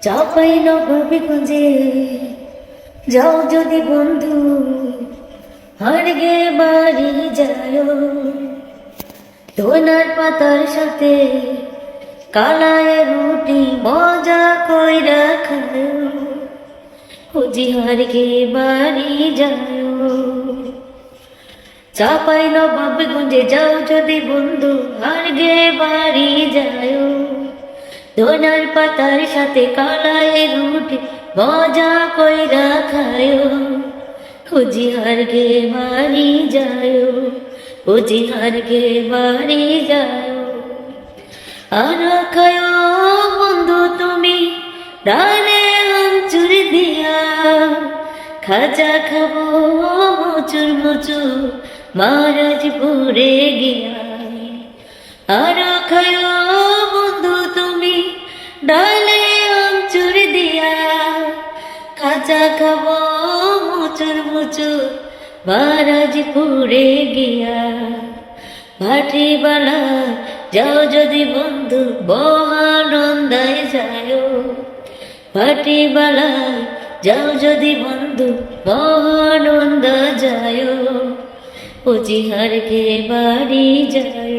চাপাই নবাবগঞ্জে যাও যদি বন্ধু, হার গে বাড়ি যায় ধনার পাতার সাথে কালায় রুটি মজা কইরা খায়, খুঁজি হার গে বাড়ি যায়। চাপাই নবাবগঞ্জে যাও যদি বন্ধু, হার গে বাড়ি যায় ধনার পাতার সাথে কালায় রুটি মজা কইরা খায়, খুঁজি হার গে বাড়ি যায়, খুঁজি হার গে বাড়ি যায়। আর খায় বন্ধু তুমি ডালে আঞ্চুর দিয়া, খাজা খাবো মুচুর মুচুর মহারাজপুরে গিয়া। আর খায় বন্ধু তুমি ডালে আঞ্চুর দিয়া, খাজা খাবো মুচুর মুচুর মহারাজপুরে গিয়া। ভাটিবালা যাও যদি বন্ধু মহানন্দায় যায়, ভাটিবালা যাও যদি বন্ধু মহানন্দ যায়, খুঁজি হার গে বাড়ি যায়,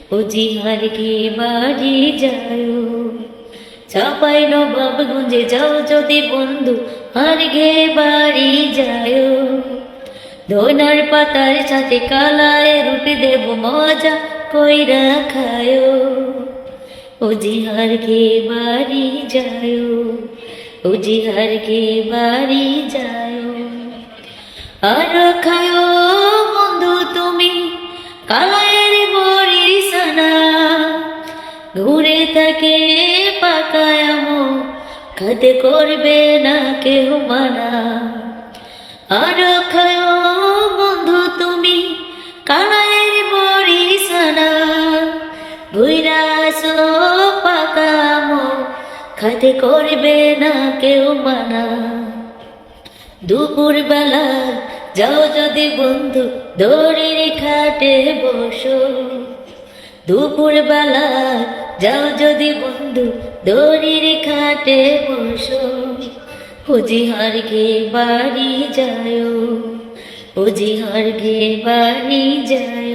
খুঁজি হার গে বাড়ি যায়। চাপাই নবাবগঞ্জে যাও যদি বন্ধু, হার গে বাড়ি যায় ধনার পাতার সাথে কালায় রুটি দেব মজা কইরা খায়, খুঁজি হার গে বাড়ি যায়, খুঁজি হার গে বাড়ি যায়। আর খায় বন্ধু তুমি কালায়ের বড়ি সানা, ঘুরে থাকে পাকায় খাতে করবে না কেউ মানা। আর খায় বন্ধু তুমি কালায়ের বড়ি সানা, ঘুরা আসো পাকাম খাতে করবে না কেউ মানা। দুপুর বেলা যাও যদি বন্ধু দড়ির খাটে বসো, দুপুর বেলা যাও যদি বন্ধু দড়ির খাটে বসো, খুঁজি হার গে বাড়ি যায়, খুঁজি হার গে বাড়ি যায়।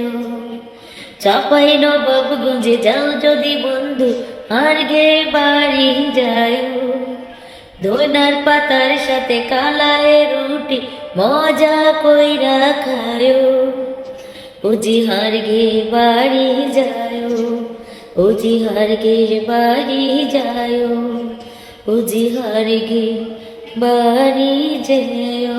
চাপাই নবাবগঞ্জে যাও যদি বন্ধু, হার গে বাড়ি যায় ধনার পাতার সাথে কালায় রুটি মজা কইরা খায়, খুঁজি হার গে বাড়ি যায়, খুঁজি হার গে বাড়ি যায়, খুঁজি হার গে বাড়ি যায়।